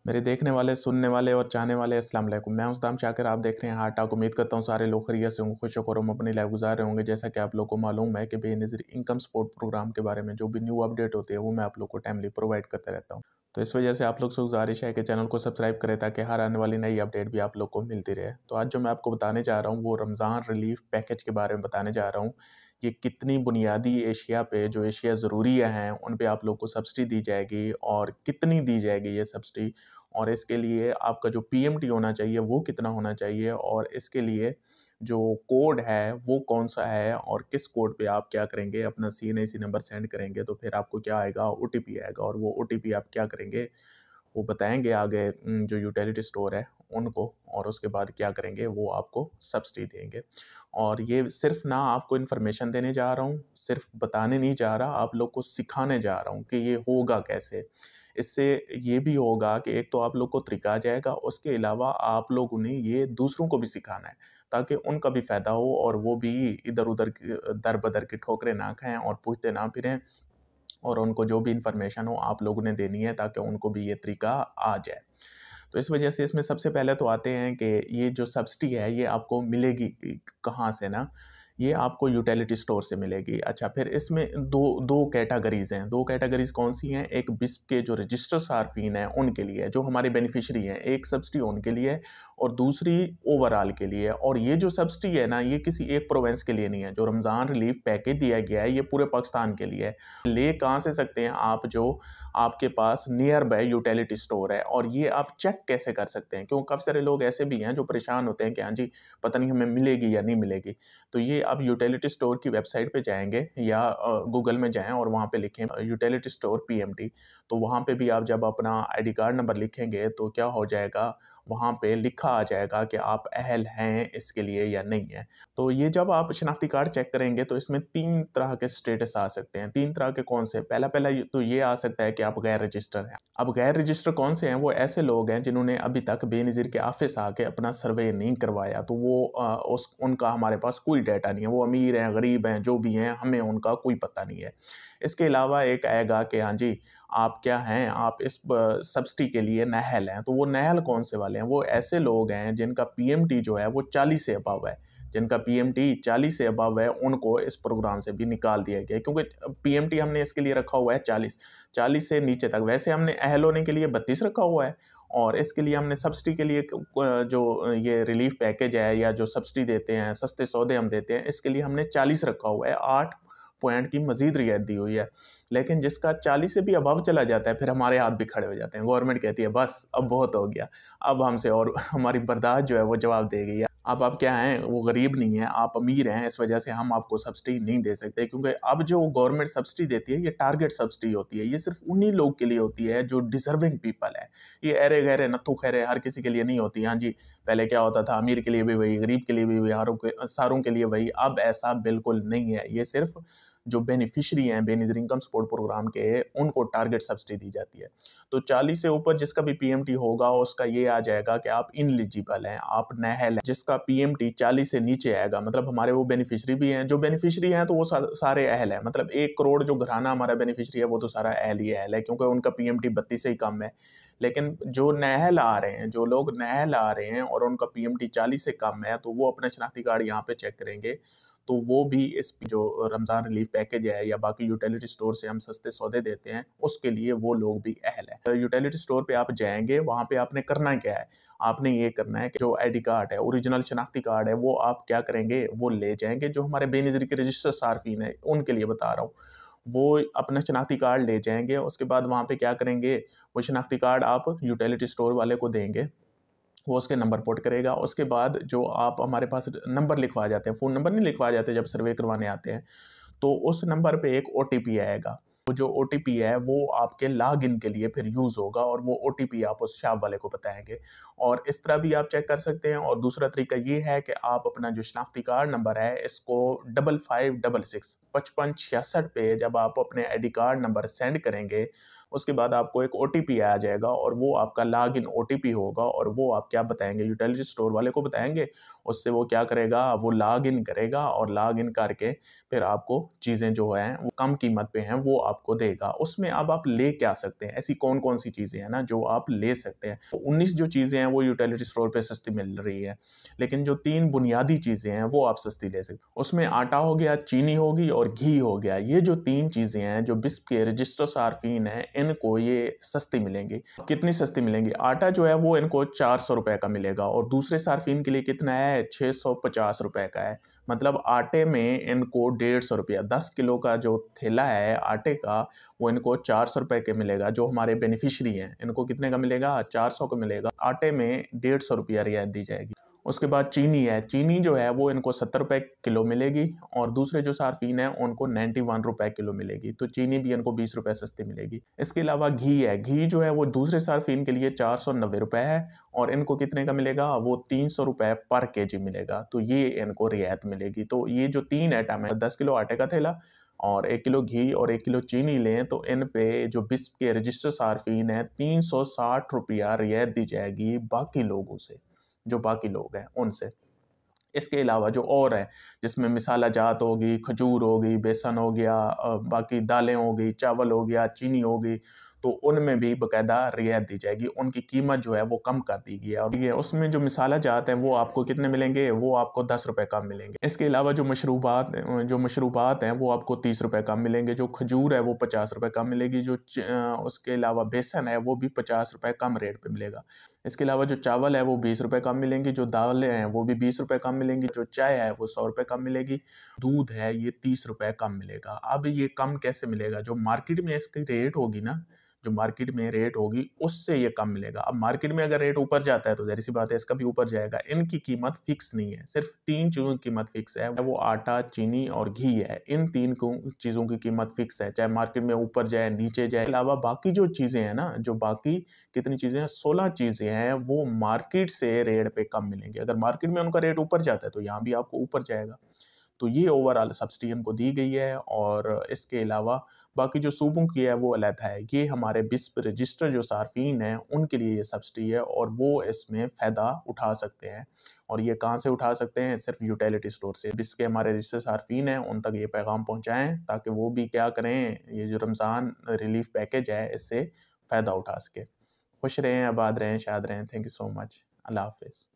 मेरे देखने वाले, सुनने वाले और चाहने वाले अस्सलाम वालेकुम। मैं उस्ताद शाकिर, आप देख रहे हैं हार्ट टॉक। उम्मीद करता हूँ सारे लोग खैरियत से होंगे, खुश होकर हम अपनी लाइफ गुजार रहे होंगे। जैसा कि आप लोग को मालूम है कि बेनज़ीर इनकम सपोर्ट प्रोग्राम के बारे में जो भी न्यू अपडेट होती है वो मैं आप लोग को टाइमली प्रोवाइड करता रहता हूँ। तो इस वजह से आप लोग से गुजारिश है कि चैनल को सब्सक्राइब करें ताकि हर आने वाली नई अपडेट भी आप लोग को मिलती रहे। तो आज जो मैं आपको बताने जा रहा हूँ वो रमज़ान रिलीफ पैकेज के बारे में बताने जा रहा हूँ। ये कितनी बुनियादी एशिया पे जो एशिया ज़रूरियाँ हैं उन पे आप लोग को सब्सिडी दी जाएगी और कितनी दी जाएगी ये सब्सिडी, और इसके लिए आपका जो पीएमटी होना चाहिए वो कितना होना चाहिए, और इसके लिए जो कोड है वो कौन-सा है और किस कोड पे आप क्या करेंगे, अपना सीएनआईसी नंबर सेंड करेंगे तो फिर आपको क्या आएगा, ओटीपी आएगा, और वो ओटीपी आप क्या करेंगे वो बताएँगे आगे जो यूटिलिटी स्टोर है उनको, और उसके बाद क्या करेंगे वो आपको सब्सिडी देंगे। और ये सिर्फ़ ना आपको इन्फॉर्मेशन देने जा रहा हूँ, सिर्फ़ बताने नहीं जा रहा, आप लोग को सिखाने जा रहा हूँ कि ये होगा कैसे। इससे ये भी होगा कि एक तो आप लोग को तरीका आ जाएगा, उसके अलावा आप लोगों ने ये दूसरों को भी सिखाना है, ताकि उनका भी फ़ायदा हो और वो भी इधर-उधर की दर-बदर की ठोकरें ना खाएँ और पूछते ना फिरें, और उनको जो भी इन्फॉर्मेशन हो आप लोगों ने देनी है ताकि उनको भी ये तरीका आ जाए। तो इस वजह से इसमें सबसे पहले तो आते हैं कि ये जो सब्सिडी है ये आपको मिलेगी कहाँ से ना, ये आपको यूटिलिटी स्टोर से मिलेगी। अच्छा, फिर इसमें दो दो कैटेगरीज़ हैं। दो कैटेगरीज़ कौन-सी हैं? एक बिस्प के जो रजिस्टर सार्फिन हैं उनके लिए, जो हमारे बेनिफिशियरी हैं, एक सब्सिडी उनके लिए और दूसरी ओवरऑल के लिए। और ये जो सब्सिडी है ना, ये किसी एक प्रोविंस के लिए नहीं है। जो रमज़ान रिलीफ पैकेज दिया गया है ये पूरे पाकिस्तान के लिए है। ले कहाँ से सकते हैं आप? जो आपके पास नियर बाय यूटिलिटी स्टोर है। और ये आप चेक कैसे कर सकते हैं? क्यों, काफ़ी सारे लोग ऐसे भी हैं जो परेशान होते हैं कि हाँ जी, पता नहीं हमें मिलेगी या नहीं मिलेगी। तो ये आप यूटिलिटी स्टोर की वेबसाइट पे जाएँगे या गूगल में जाएँ और वहाँ पे लिखें यूटिलिटी स्टोर पीएमटी। तो वहाँ पे भी आप जब अपना आईडी कार्ड नंबर लिखेंगे तो क्या हो जाएगा, वहाँ पे लिखा आ जाएगा कि आप अहल हैं इसके लिए या नहीं है। तो ये जब आप शनाख्ती कार्ड चेक करेंगे तो इसमें 3 तरह के स्टेटस आ सकते हैं। 3 तरह के कौन से? पहला तो ये आ सकता है कि आप गैर रजिस्टर हैं। अब गैर रजिस्टर कौन से हैं? वो ऐसे लोग हैं जिन्होंने अभी तक बेनज़ीर के ऑफ़िस आके अपना सर्वे नहीं करवाया, तो वो उस उनका हमारे पास कोई डाटा नहीं है। वो अमीर हैं, गरीब हैं, जो भी हैं, हमें उनका कोई पता नहीं है। इसके अलावा एक आएगा कि हाँ जी, आप क्या हैं? आप इस सब्सिडी के लिए नाअहल हैं। तो वो नाअहल कौन से वाले हैं? वो ऐसे लोग हैं जिनका पीएमटी जो है वो 40 से अबव है। जिनका पीएमटी 40 से अबव है उनको इस प्रोग्राम से भी निकाल दिया गया है, क्योंकि पीएमटी हमने इसके लिए रखा हुआ है 40, 40 से नीचे तक। वैसे हमने अहल होने के लिए 32 रखा हुआ है, और इसके लिए हमने सब्सिडी के लिए जो ये रिलीफ पैकेज है या जो सब्सिडी देते हैं, सस्ते सौदे हम देते हैं, इसके लिए हमने 40 रखा हुआ है, 8 पॉइंट की मज़ीद रियायत दी हुई है। लेकिन जिसका 40 से भी अबव चला जाता है, फिर हमारे हाथ भी खड़े हो जाते हैं। गवर्नमेंट कहती है बस अब बहुत हो गया, अब हमसे और हमारी बर्दाश्त जो है वो जवाब दे गई है। अब आप क्या हैं, वो गरीब नहीं हैं, आप अमीर हैं, इस वजह से हम आपको सब्सिडी नहीं दे सकते, क्योंकि अब जो गवर्नमेंट सब्सिडी देती है ये टारगेट सब्सिडी होती है। ये सिर्फ़ उन्हीं लोग के लिए होती है जो डिज़र्विंग पीपल है। ये ऐरे-गैरे, नत्थू-खैरे हर किसी के लिए नहीं होती। हाँ जी, पहले क्या होता था, अमीर के लिए भी वही, गरीब के लिए भी वही, सारों के लिए वही। अब ऐसा बिल्कुल नहीं है। ये सिर्फ़ जो बेनिफिशियरी हैं बेनज़ीर इनकम सपोर्ट प्रोग्राम के, उनको टारगेट सब्सिडी दी जाती है। तो 40 से ऊपर जिसका भी पीएमटी होगा उसका ये आ जाएगा कि आप इनएलिजिबल हैं, आप नाअहल हैं। जिसका पीएमटी 40 से नीचे आएगा, मतलब हमारे वो बेनिफिशियरी भी हैं, जो बेनिफिशियरी हैं तो वो सारे अहल हैं। मतलब 1 करोड़ जो घराना हमारा बेनिफिशियरी है वो तो सारा अहल ही अहल है, क्योंकि उनका पीएमटी 32 से ही कम है। लेकिन जो नाअहल आ रहे हैं, जो लोग नाअहल आ रहे हैं और उनका पीएमटी 40 से कम है, तो वो अपना शनाख्ती कार्ड यहाँ पे चेक करेंगे, तो वो भी इस जो रमज़ान रिलीफ पैकेज है या बाकी यूटिलिटी स्टोर से हम सस्ते सौदे देते हैं, उसके लिए वो लोग भी अहल हैं। यूटिलिटी स्टोर पे आप जाएँगे, वहाँ पे आपने करना क्या है? आपने ये करना है कि जो आईडी कार्ड है, ओरिजिनल शनाख्ती कार्ड है, वो आप क्या करेंगे, वो ले जाएँगे। जो हमारे बेनज़ीर के रजिस्टर सार्फिन हैं, उनके लिए बता रहा हूँ। वो अपना शनाख्ती कार्ड ले जाएँगे, उसके बाद वहाँ पे क्या करेंगे, वो शनाख्ती कार्ड आप यूटिलिटी स्टोर वाले को देंगे। वो उसके नंबर पुट करेगा। उसके बाद जो आप हमारे पास नंबर लिखवा जाते हैं, फ़ोन नंबर नहीं लिखवा जाते जब सर्वे करवाने आते हैं, तो उस नंबर पे एक ओटीपी आएगा। वो जो ओटीपी है वो आपके लॉगिन के लिए फिर यूज़ होगा, और वो ओटीपी आप उस शॉप वाले को बताएँगे। और इस तरह भी आप चेक कर सकते हैं। और दूसरा तरीका ये है कि आप अपना जो शनाख्ती कार्ड नंबर है इसको 5566 5566 पे जब आप अपने आईडी कार्ड नंबर सेंड करेंगे, उसके बाद आपको एक ओटीपी आ जाएगा, और वो आपका लॉगिन ओटीपी होगा, और वो आप क्या बताएँगे, यूटिलिटी स्टोर वाले को बताएँगे। उससे वो क्या करेगा, वो लॉगिन करेगा, और लॉगिन करके फिर आपको चीज़ें जो हैं वो कम कीमत पे हैं वो आपको देगा, उसमें अब आप ले क्या सकते हैं, ऐसी कौन-कौन सी चीज़ें हैं ना जो आप ले सकते हैं। तो 19 जो चीज़ें हैं वो यूटिलिटी स्टोर पे सस्ती मिल रही है, लेकिन जो 3 बुनियादी चीज़ें हैं वो आप सस्ती ले सकते हैं। उसमें आटा हो गया, चीनी होगी और घी हो गया। ये जो 3 चीज़ें हैं जो बिस्प के रजिस्टर सार्फिन हैं, इनको ये सस्ती मिलेंगी। कितनी सस्ती मिलेंगी? आटा जो है वो इनको ₹400 का मिलेगा और दूसरे सार्फिन के लिए कितना है? ₹650 का है। मतलब आटे में इनको ₹150, 10 किलो का जो थैला है आटे का, वो इनको ₹400 के मिलेगा। जो हमारे बेनिफिशियरी हैं, इनको कितने का मिलेगा? 400 का मिलेगा। आटे में ₹150 रियायत दी जाएगी। उसके बाद चीनी है, चीनी जो है वो इनको ₹70 किलो मिलेगी और दूसरे जो सार्फिन हैं उनको ₹91 किलो मिलेगी। तो चीनी भी इनको ₹20 सस्ती मिलेगी। इसके अलावा घी है, घी जो है वो दूसरे सार्फिन के लिए ₹490 है और इनको कितने का मिलेगा? वो ₹300 पर केजी मिलेगा। तो ये इनको रियायत मिलेगी। तो ये जो 3 आइटम है, 10 किलो आटे का थैला और 1 किलो घी और 1 किलो चीनी लें तो इन पे जो बिस्प के रजिस्टर सार्फिन हैं ₹360 रियायत दी जाएगी बाकी लोगों से, जो बाकी लोग हैं उनसे। इसके अलावा जो और है, जिसमें मिसाला जात होगी, खजूर होगी, बेसन हो गया, बाकी दालें हो गई, चावल हो गया, चीनी हो गई, तो उनमें भी बाकायदा रियायत दी जाएगी। उनकी कीमत जो है वो कम कर दी गई है और ये उसमें जो मिसाला जात हैं वो आपको कितने मिलेंगे? वो आपको ₹10 कम मिलेंगे। इसके अलावा जो मशरूबात हैं वो आपको ₹30 कम मिलेंगे। जो खजूर है वो ₹50 कम मिलेगी। उसके अलावा बेसन है वो भी ₹50 कम रेट पे मिलेगा। इसके अलावा जो चावल है वो ₹20 कम मिलेंगी, जो दालें हैं वो भी ₹20 कम मिलेंगी, जो चाय है वो ₹100 कम मिलेगी, दूध है ये ₹30 कम मिलेगा। अब ये कम कैसे मिलेगा? जो मार्केट में इसकी रेट होगी ना, जो मार्केट में रेट होगी उससे ये कम मिलेगा। अब मार्केट में अगर रेट ऊपर जाता है तो ज़ाहिर-सी बात है इसका भी ऊपर जाएगा। इनकी कीमत फिक्स नहीं है, सिर्फ़ 3 चीज़ों की कीमत फिक्स है, वो आटा, चीनी और घी है। इन 3 चीज़ों की कीमत फिक्स है, चाहे मार्केट में ऊपर जाए, नीचे जाए। इसके अलावा बाकी जो चीज़ें हैं ना, जो बाकी कितनी चीज़ें हैं, 16 चीज़ें हैं, वो मार्केट से रेट पे कम मिलेंगी। अगर मार्केट में उनका रेट ऊपर जाता है, तो यहाँ भी आपको ऊपर जाएगा। तो ये ओवरऑल सब्सिडी इनको दी गई है और इसके अलावा बाकी जो सूबों की है वो अलग है। ये हमारे बिस्प रजिस्टर जो सार्फिन हैं, उनके लिए ये सब्सिडी है और वो इसमें फ़ायदा उठा सकते हैं। और ये कहाँ से उठा सकते हैं? सिर्फ़ यूटिलिटी स्टोर से। बिस्प के हमारे रजिस्टर सार्फिन हैं, उन तक ये पैगाम पहुँचाएँ ताकि वो भी क्या करें, ये जो रमज़ान रिलीफ़ पैकेज है, इससे फ़ायदा उठा सकें। खुश रहें, आबाद रहें, शाद रहें। Thank you so much. अल्लाह हाफ़िज़।